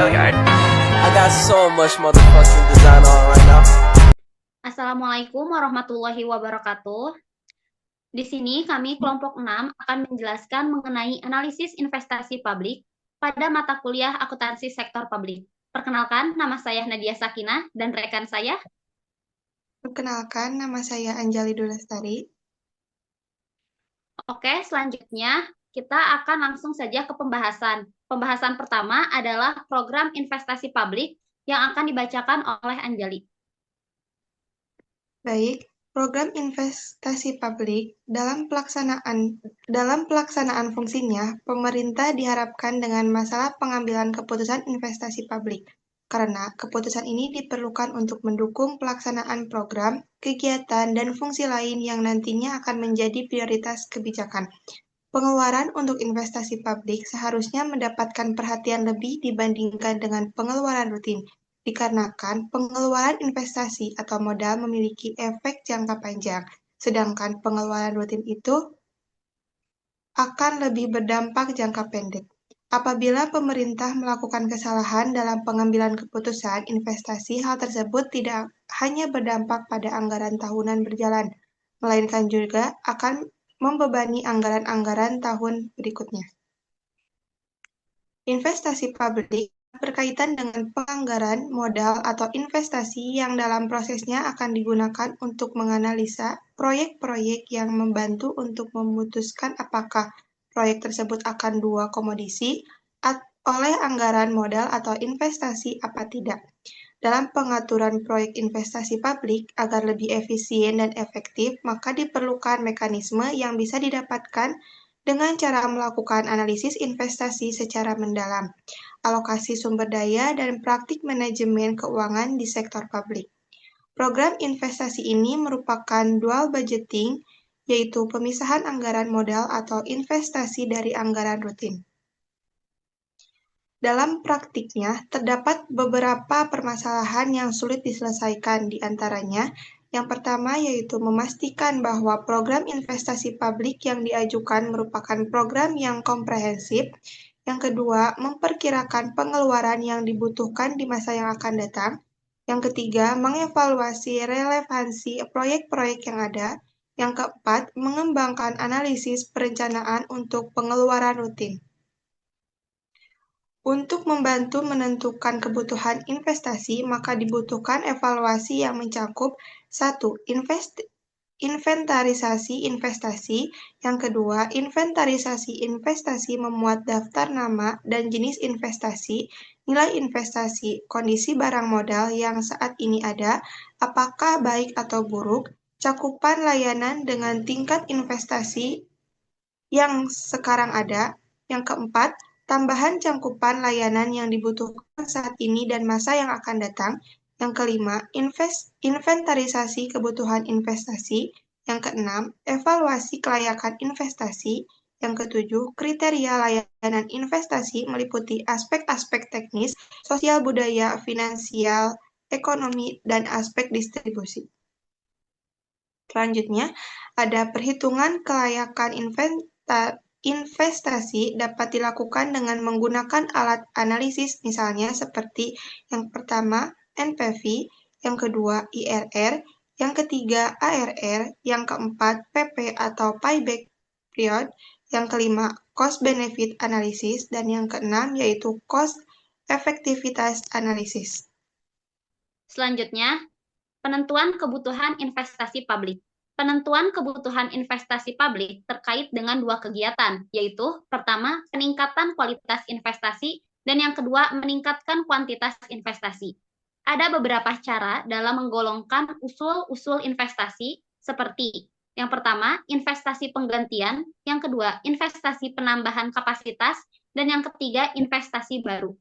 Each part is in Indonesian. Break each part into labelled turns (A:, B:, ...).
A: Hilliard. I got so much motherfucking design on right now.
B: Assalamualaikum warahmatullahi wabarakatuh. Di sini kami kelompok 6 akan menjelaskan mengenai analisis investasi publik pada mata kuliah akuntansi sektor publik. Perkenalkan, nama saya Nadia Sakinah dan rekan saya.
C: Perkenalkan, nama saya Anjali Dulestari.
B: Oke, selanjutnya kita akan langsung saja ke pembahasan. Pembahasan pertama adalah program investasi publik yang akan dibacakan oleh Anjali.
C: Baik, program investasi publik dalam pelaksanaan fungsinya, pemerintah diharapkan dengan masalah pengambilan keputusan investasi publik. Karena keputusan ini diperlukan untuk mendukung pelaksanaan program, kegiatan, dan fungsi lain yang nantinya akan menjadi prioritas kebijakan. Pengeluaran untuk investasi publik seharusnya mendapatkan perhatian lebih dibandingkan dengan pengeluaran rutin, dikarenakan pengeluaran investasi atau modal memiliki efek jangka panjang, sedangkan pengeluaran rutin itu akan lebih berdampak jangka pendek. Apabila pemerintah melakukan kesalahan dalam pengambilan keputusan investasi, hal tersebut tidak hanya berdampak pada anggaran tahunan berjalan, melainkan juga akan membebani anggaran-anggaran tahun berikutnya. Investasi publik berkaitan dengan penganggaran modal atau investasi yang dalam prosesnya akan digunakan untuk menganalisa proyek-proyek yang membantu untuk memutuskan apakah proyek tersebut akan dua komodisi oleh anggaran modal atau investasi apa tidak. Dalam pengaturan proyek investasi publik agar lebih efisien dan efektif, maka diperlukan mekanisme yang bisa didapatkan dengan cara melakukan analisis investasi secara mendalam, alokasi sumber daya, dan praktik manajemen keuangan di sektor publik. Program investasi ini merupakan dual budgeting, yaitu pemisahan anggaran modal atau investasi dari anggaran rutin. Dalam praktiknya, terdapat beberapa permasalahan yang sulit diselesaikan, di antaranya yang pertama yaitu memastikan bahwa program investasi publik yang diajukan merupakan program yang komprehensif. Yang kedua, memperkirakan pengeluaran yang dibutuhkan di masa yang akan datang. Yang ketiga, mengevaluasi relevansi proyek-proyek yang ada. Yang keempat, mengembangkan analisis perencanaan untuk pengeluaran rutin. Untuk membantu menentukan kebutuhan investasi, maka dibutuhkan evaluasi yang mencakup 1. Inventarisasi investasi. Yang kedua, inventarisasi investasi memuat daftar nama dan jenis investasi, nilai investasi, kondisi barang modal yang saat ini ada, apakah baik atau buruk, cakupan layanan dengan tingkat investasi yang sekarang ada. Yang keempat, tambahan cakupan layanan yang dibutuhkan saat ini dan masa yang akan datang. Yang kelima, inventarisasi kebutuhan investasi. Yang keenam, evaluasi kelayakan investasi. Yang ketujuh, kriteria layanan investasi meliputi aspek-aspek teknis, sosial budaya, finansial, ekonomi, dan aspek distribusi. Selanjutnya, ada perhitungan kelayakan investasi dapat dilakukan dengan menggunakan alat analisis, misalnya seperti yang pertama NPV, yang kedua IRR, yang ketiga ARR, yang keempat PP atau payback period, yang kelima cost benefit analysis, dan yang keenam yaitu cost efektivitas analisis.
B: Selanjutnya, penentuan kebutuhan investasi publik. Penentuan kebutuhan investasi publik terkait dengan dua kegiatan, yaitu pertama, peningkatan kualitas investasi, dan yang kedua, meningkatkan kuantitas investasi. Ada beberapa cara dalam menggolongkan usul-usul investasi, seperti yang pertama, investasi penggantian, yang kedua, investasi penambahan kapasitas, dan yang ketiga, investasi baru.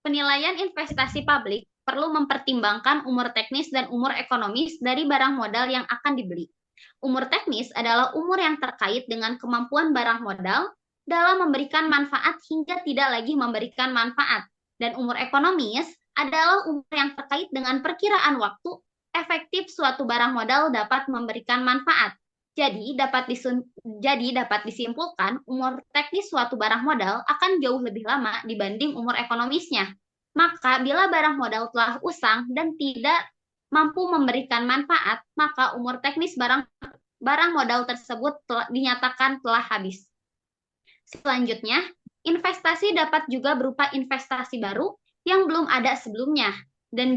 B: Penilaian investasi publik perlu mempertimbangkan umur teknis dan umur ekonomis dari barang modal yang akan dibeli. Umur teknis adalah umur yang terkait dengan kemampuan barang modal dalam memberikan manfaat hingga tidak lagi memberikan manfaat. Dan umur ekonomis adalah umur yang terkait dengan perkiraan waktu efektif suatu barang modal dapat memberikan manfaat. Jadi dapat disimpulkan umur teknis suatu barang modal akan jauh lebih lama dibanding umur ekonomisnya. Maka bila barang modal telah usang dan tidak mampu memberikan manfaat, maka umur teknis barang modal tersebut dinyatakan telah habis. Selanjutnya, investasi dapat juga berupa investasi baru yang belum ada sebelumnya, dan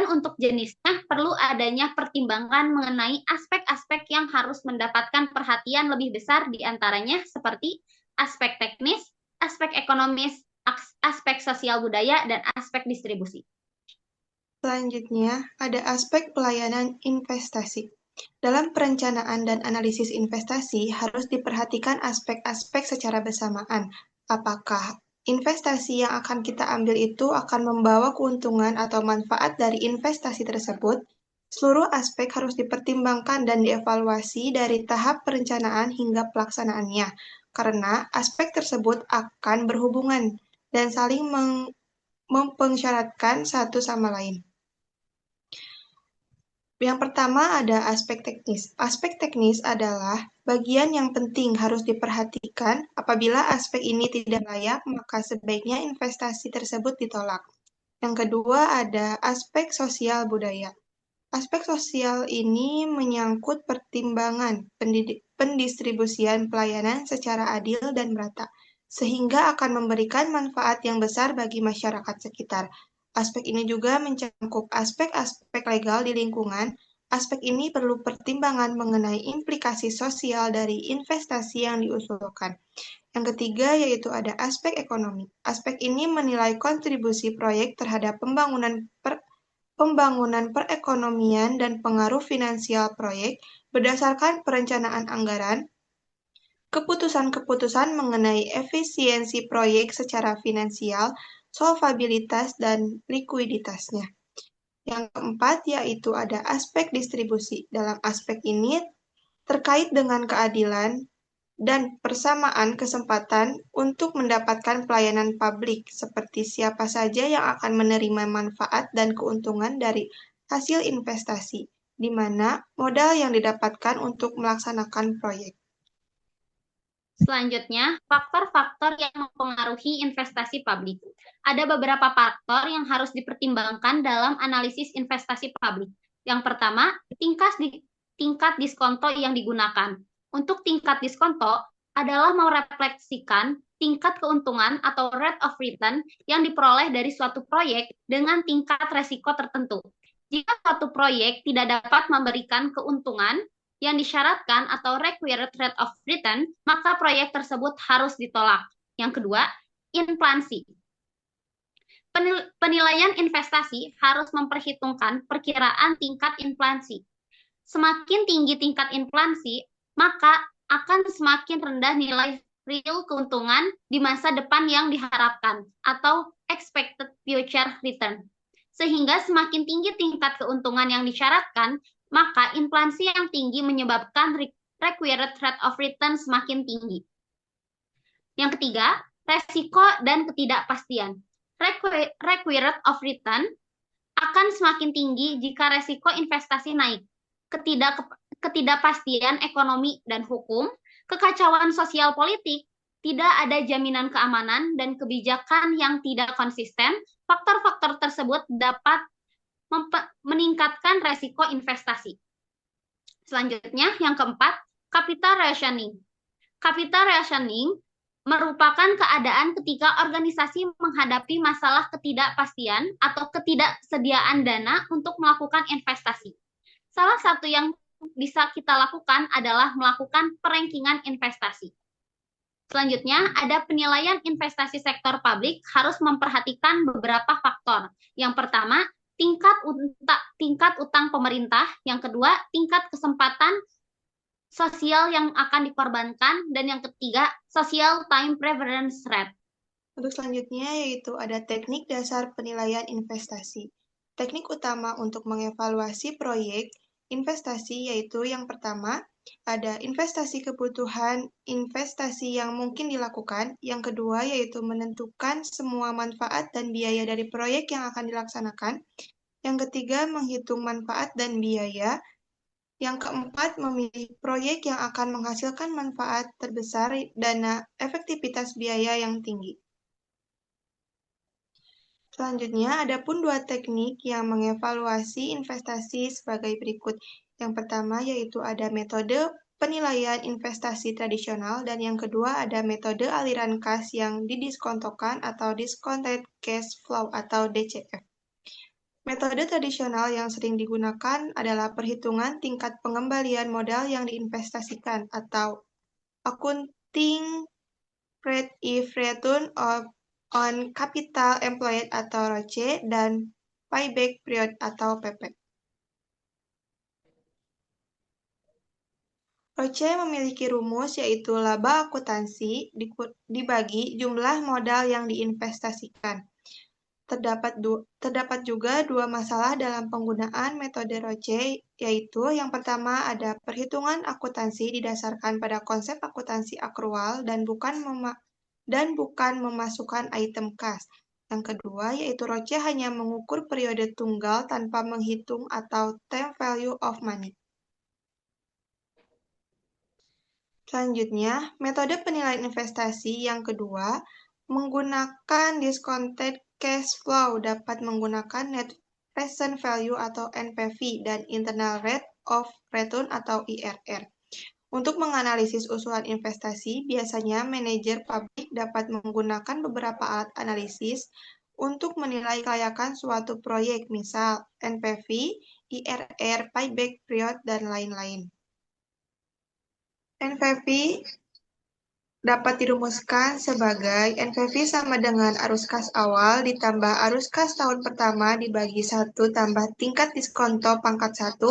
B: untuk jenisnya perlu adanya pertimbangan mengenai aspek-aspek yang harus mendapatkan perhatian lebih besar, diantaranya seperti aspek teknis, aspek ekonomis, aspek sosial budaya, dan aspek distribusi.
C: Selanjutnya, ada aspek pelayanan investasi. Dalam perencanaan dan analisis investasi harus diperhatikan aspek-aspek secara bersamaan. Apakah investasi yang akan kita ambil itu akan membawa keuntungan atau manfaat dari investasi tersebut? Seluruh aspek harus dipertimbangkan dan dievaluasi dari tahap perencanaan hingga pelaksanaannya, karena aspek tersebut akan berhubungan dan saling mempersyaratkan satu sama lain. Yang pertama ada aspek teknis. Aspek teknis adalah bagian yang penting harus diperhatikan. Apabila aspek ini tidak layak, maka sebaiknya investasi tersebut ditolak. Yang kedua ada aspek sosial budaya. Aspek sosial ini menyangkut pertimbangan pendistribusian pelayanan secara adil dan merata, sehingga akan memberikan manfaat yang besar bagi masyarakat sekitar. Aspek ini juga mencakup aspek-aspek legal di lingkungan. Aspek ini perlu pertimbangan mengenai implikasi sosial dari investasi yang diusulkan. Yang ketiga yaitu ada aspek ekonomi. Aspek ini menilai kontribusi proyek terhadap pembangunan perekonomian dan pengaruh finansial proyek berdasarkan perencanaan anggaran, keputusan-keputusan mengenai efisiensi proyek secara finansial, solvabilitas, dan likuiditasnya. Yang keempat yaitu ada aspek distribusi. Dalam aspek ini terkait dengan keadilan dan persamaan kesempatan untuk mendapatkan pelayanan publik, seperti siapa saja yang akan menerima manfaat dan keuntungan dari hasil investasi, di mana modal yang didapatkan untuk melaksanakan proyek.
B: Selanjutnya, faktor-faktor yang mempengaruhi investasi publik. Ada beberapa faktor yang harus dipertimbangkan dalam analisis investasi publik. Yang pertama, tingkat diskonto yang digunakan. Untuk tingkat diskonto adalah merefleksikan tingkat keuntungan atau rate of return yang diperoleh dari suatu proyek dengan tingkat resiko tertentu. Jika suatu proyek tidak dapat memberikan keuntungan yang disyaratkan atau required rate of return, maka proyek tersebut harus ditolak. Yang kedua, inflasi. Penilaian investasi harus memperhitungkan perkiraan tingkat inflasi. Semakin tinggi tingkat inflasi, maka akan semakin rendah nilai real keuntungan di masa depan yang diharapkan atau expected future return. Sehingga semakin tinggi tingkat keuntungan yang disyaratkan, maka inflasi yang tinggi menyebabkan required rate of return semakin tinggi. Yang ketiga, resiko dan ketidakpastian. Required of return akan semakin tinggi jika resiko investasi naik. Ketidakpastian ekonomi dan hukum, kekacauan sosial politik, tidak ada jaminan keamanan, dan kebijakan yang tidak konsisten, faktor-faktor tersebut dapat meningkatkan resiko investasi. Selanjutnya, yang keempat, capital rationing. Capital rationing merupakan keadaan ketika organisasi menghadapi masalah ketidakpastian atau ketidaksediaan dana untuk melakukan investasi. Salah satu yang bisa kita lakukan adalah melakukan perankingan investasi. Selanjutnya, ada penilaian investasi sektor publik harus memperhatikan beberapa faktor. Yang pertama, tingkat utang pemerintah, yang kedua, tingkat kesempatan sosial yang akan dikorbankan, dan yang ketiga, social time preference rate.
C: Untuk selanjutnya yaitu ada teknik dasar penilaian investasi. Teknik utama untuk mengevaluasi proyek investasi yaitu yang pertama, ada investasi kebutuhan investasi yang mungkin dilakukan. Yang kedua yaitu menentukan semua manfaat dan biaya dari proyek yang akan dilaksanakan. Yang ketiga, menghitung manfaat dan biaya. Yang keempat, memilih proyek yang akan menghasilkan manfaat terbesar dana efektivitas biaya yang tinggi. Selanjutnya, ada pun dua teknik yang mengevaluasi investasi sebagai berikut. Yang pertama yaitu ada metode penilaian investasi tradisional dan yang kedua ada metode aliran kas yang didiskontokan atau discounted cash flow atau DCF. Metode tradisional yang sering digunakan adalah perhitungan tingkat pengembalian modal yang diinvestasikan atau accounting rate if return on capital employed atau ROCE dan payback period atau PP. ROCE memiliki rumus yaitu laba akuntansi dibagi jumlah modal yang diinvestasikan. Terdapat juga dua masalah dalam penggunaan metode ROCE, yaitu yang pertama ada perhitungan akuntansi didasarkan pada konsep akuntansi akrual dan bukan memasukkan item kas. Yang kedua yaitu ROCE hanya mengukur periode tunggal tanpa menghitung atau time value of money. Selanjutnya, metode penilaian investasi yang kedua menggunakan discounted cash flow dapat menggunakan net present value atau NPV dan internal rate of return atau IRR. Untuk menganalisis usulan investasi, biasanya manajer publik dapat menggunakan beberapa alat analisis untuk menilai kelayakan suatu proyek, misal NPV, IRR, payback period, dan lain-lain. NPV dapat dirumuskan sebagai NPV sama dengan arus kas awal ditambah arus kas tahun pertama dibagi 1 tambah tingkat diskonto pangkat 1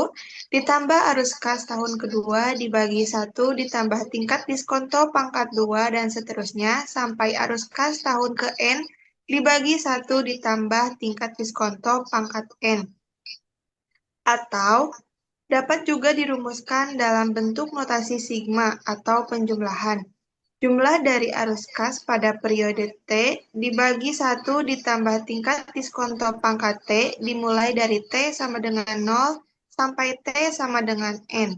C: ditambah arus kas tahun kedua dibagi 1 ditambah tingkat diskonto pangkat 2 dan seterusnya sampai arus kas tahun ke N dibagi 1 ditambah tingkat diskonto pangkat N. Atau dapat juga dirumuskan dalam bentuk notasi sigma atau penjumlahan. Jumlah dari arus kas pada periode T dibagi 1 ditambah tingkat diskonto pangkat T dimulai dari T sama dengan 0 sampai T sama dengan N.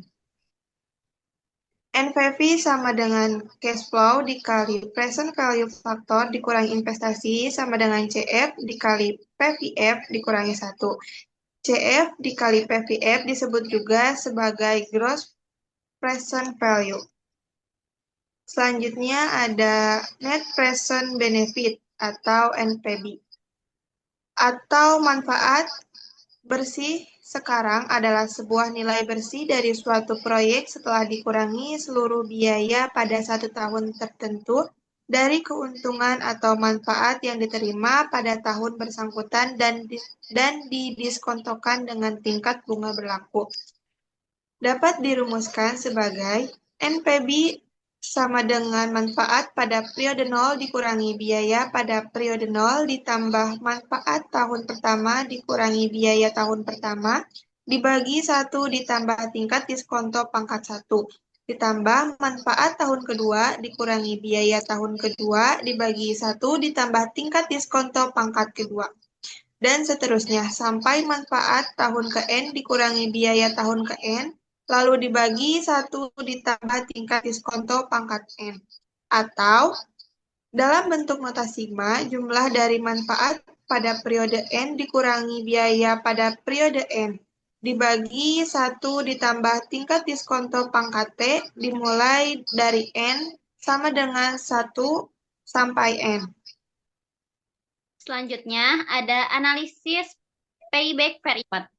C: NPV sama dengan cash flow dikali present value factor dikurangi investasi sama dengan CF dikali PVF dikurangi 1. CF dikali PVF disebut juga sebagai gross present value. Selanjutnya ada net present benefit atau NPB. Atau manfaat bersih sekarang adalah sebuah nilai bersih dari suatu proyek setelah dikurangi seluruh biaya pada 1 tahun tertentu dari keuntungan atau manfaat yang diterima pada tahun bersangkutan dan didiskontokan dengan tingkat bunga berlaku. Dapat dirumuskan sebagai NPB sama dengan manfaat pada periode 0 dikurangi biaya pada periode 0 ditambah manfaat tahun pertama dikurangi biaya tahun pertama dibagi 1 ditambah tingkat diskonto pangkat 1 ditambah manfaat tahun kedua dikurangi biaya tahun kedua dibagi 1 ditambah tingkat diskonto pangkat kedua. Dan seterusnya sampai manfaat tahun ke N dikurangi biaya tahun ke N lalu dibagi 1 ditambah tingkat diskonto pangkat N. Atau, dalam bentuk nota sigma, jumlah dari manfaat pada periode N dikurangi biaya pada periode N. Dibagi 1 ditambah tingkat diskonto pangkat T dimulai dari N sama dengan 1 sampai N.
B: Selanjutnya ada analisis payback period.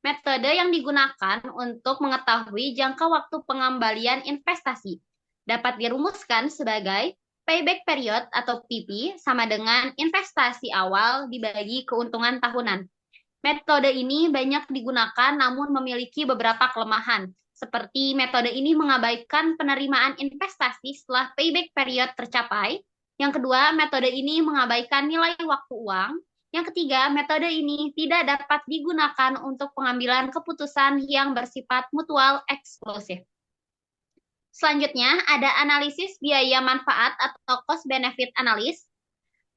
B: Metode yang digunakan untuk mengetahui jangka waktu pengembalian investasi dapat dirumuskan sebagai payback period atau PP sama dengan investasi awal dibagi keuntungan tahunan. Metode ini banyak digunakan namun memiliki beberapa kelemahan, seperti metode ini mengabaikan penerimaan investasi setelah payback period tercapai. Yang kedua, metode ini mengabaikan nilai waktu uang. Yang ketiga, metode ini tidak dapat digunakan untuk pengambilan keputusan yang bersifat mutual eksklusif. Selanjutnya, ada analisis biaya manfaat atau cost benefit analysis.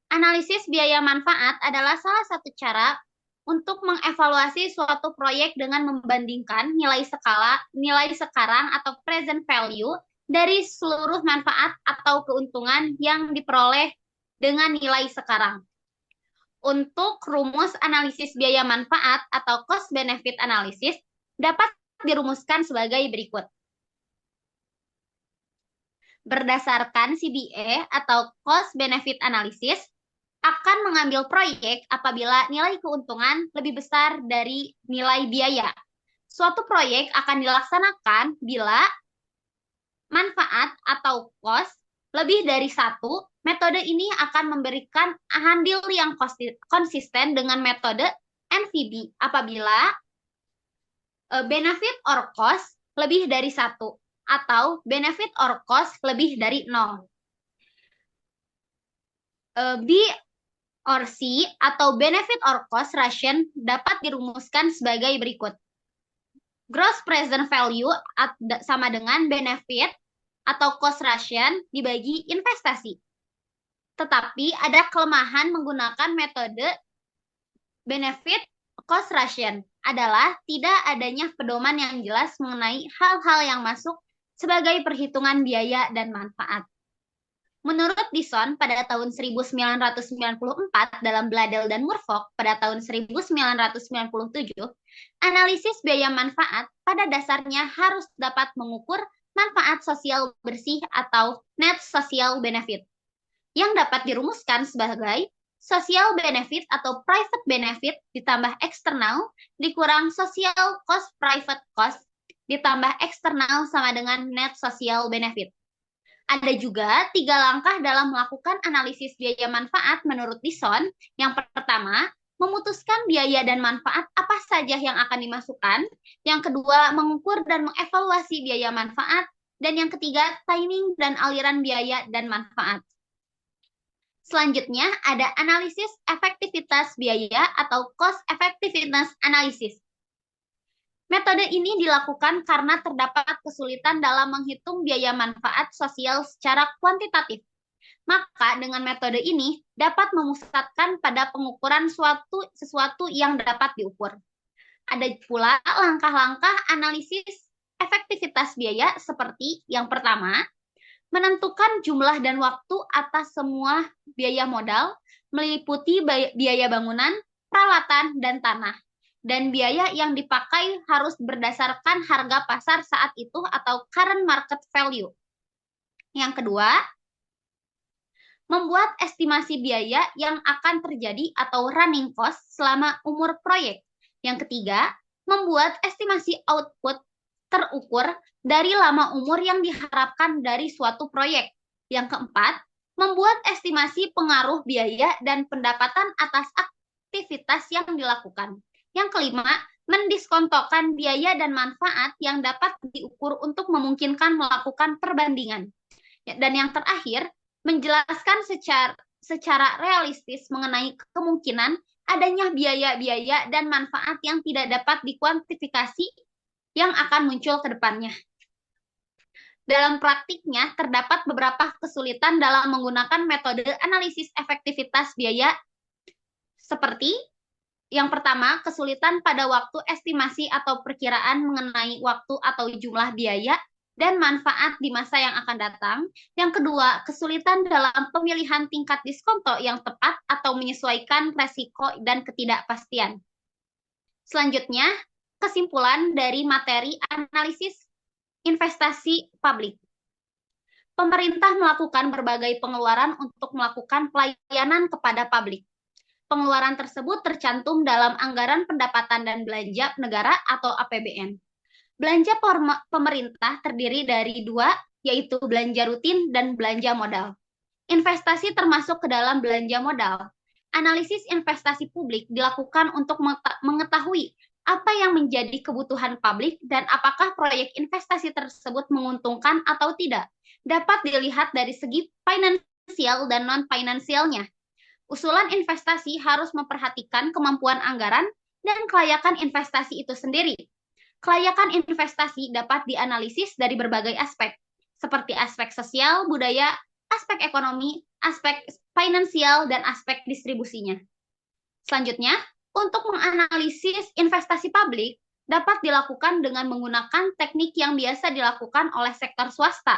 B: Analisis biaya manfaat adalah salah satu cara untuk mengevaluasi suatu proyek dengan membandingkan nilai sekarang atau present value dari seluruh manfaat atau keuntungan yang diperoleh dengan nilai sekarang. Untuk rumus analisis biaya manfaat atau cost benefit analysis dapat dirumuskan sebagai berikut. Berdasarkan CBA atau cost benefit analysis, akan mengambil proyek apabila nilai keuntungan lebih besar dari nilai biaya. Suatu proyek akan dilaksanakan bila manfaat atau cost lebih dari satu. Metode ini akan memberikan andil yang konsisten dengan metode NVB apabila benefit or cost lebih dari satu atau benefit or cost lebih dari 0. B or C atau benefit or cost ration dapat dirumuskan sebagai berikut. Gross present value sama dengan benefit atau cost ration dibagi investasi. Tetapi ada kelemahan menggunakan metode benefit cost ration adalah tidak adanya pedoman yang jelas mengenai hal-hal yang masuk sebagai perhitungan biaya dan manfaat. Menurut Dison pada tahun 1994 dalam Bladel dan Murfok pada tahun 1997, analisis biaya manfaat pada dasarnya harus dapat mengukur manfaat sosial bersih atau net social benefit, yang dapat dirumuskan sebagai social benefit atau private benefit ditambah eksternal dikurang social cost private cost ditambah eksternal sama dengan net social benefit. Ada juga 3 langkah dalam melakukan analisis biaya manfaat menurut Dison. Yang pertama, memutuskan biaya dan manfaat apa saja yang akan dimasukkan. Yang kedua, mengukur dan mengevaluasi biaya manfaat. Dan yang ketiga, timing dan aliran biaya dan manfaat. Selanjutnya, ada analisis efektivitas biaya atau cost effectiveness analysis. Metode ini dilakukan karena terdapat kesulitan dalam menghitung biaya manfaat sosial secara kuantitatif. Maka dengan metode ini dapat memusatkan pada pengukuran sesuatu yang dapat diukur. Ada pula langkah-langkah analisis efektivitas biaya seperti yang pertama, menentukan jumlah dan waktu atas semua biaya modal, meliputi biaya bangunan, peralatan, dan tanah. Dan biaya yang dipakai harus berdasarkan harga pasar saat itu atau current market value. Yang kedua, membuat estimasi biaya yang akan terjadi atau running cost selama umur proyek. Yang ketiga, membuat estimasi output terukur dari lama umur yang diharapkan dari suatu proyek. Yang keempat, membuat estimasi pengaruh biaya dan pendapatan atas aktivitas yang dilakukan. Yang kelima, mendiskontokan biaya dan manfaat yang dapat diukur untuk memungkinkan melakukan perbandingan. Dan yang terakhir, menjelaskan secara realistis mengenai kemungkinan adanya biaya-biaya dan manfaat yang tidak dapat dikuantifikasi yang akan muncul ke depannya. Dalam praktiknya, terdapat beberapa kesulitan dalam menggunakan metode analisis efektivitas biaya seperti yang pertama, kesulitan pada waktu estimasi atau perkiraan mengenai waktu atau jumlah biaya dan manfaat di masa yang akan datang. Yang kedua, kesulitan dalam pemilihan tingkat diskonto yang tepat atau menyesuaikan resiko dan ketidakpastian. Selanjutnya, kesimpulan dari materi analisis investasi publik. Pemerintah melakukan berbagai pengeluaran untuk melakukan pelayanan kepada publik. Pengeluaran tersebut tercantum dalam anggaran pendapatan dan belanja negara atau APBN. Belanja pemerintah terdiri dari 2, yaitu belanja rutin dan belanja modal. Investasi termasuk ke dalam belanja modal. Analisis investasi publik dilakukan untuk mengetahui apa yang menjadi kebutuhan publik dan apakah proyek investasi tersebut menguntungkan atau tidak. Dapat dilihat dari segi finansial dan non-finansialnya. Usulan investasi harus memperhatikan kemampuan anggaran dan kelayakan investasi itu sendiri. Kelayakan investasi dapat dianalisis dari berbagai aspek, seperti aspek sosial, budaya, aspek ekonomi, aspek finansial, dan aspek distribusinya. Selanjutnya, Untuk menganalisis investasi publik dapat dilakukan dengan menggunakan teknik yang biasa dilakukan oleh sektor swasta.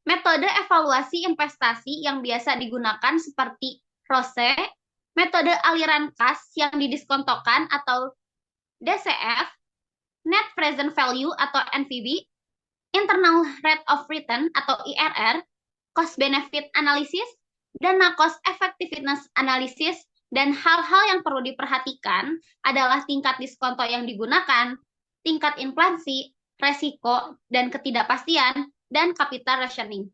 B: Metode evaluasi investasi yang biasa digunakan seperti ROSE, metode aliran kas yang didiskontokan atau DCF, Net Present Value atau NPV, Internal Rate of Return atau IRR, Cost Benefit Analysis, Dana Cost Effectiveness Analysis, dan hal-hal yang perlu diperhatikan adalah tingkat diskonto yang digunakan, tingkat inflasi, resiko, dan ketidakpastian, dan capital rationing.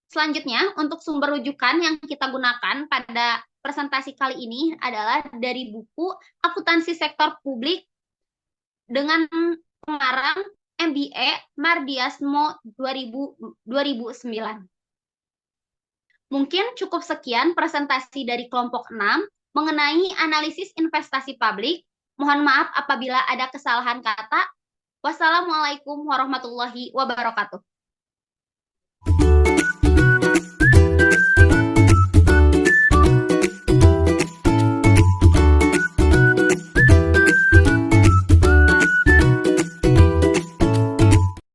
B: Selanjutnya, untuk sumber rujukan yang kita gunakan pada presentasi kali ini adalah dari buku Akuntansi Sektor Publik dengan pengarang MBA Mardiasmo 2009. Mungkin cukup sekian presentasi dari kelompok 6 mengenai analisis investasi publik. Mohon maaf apabila ada kesalahan kata. Wassalamualaikum warahmatullahi wabarakatuh.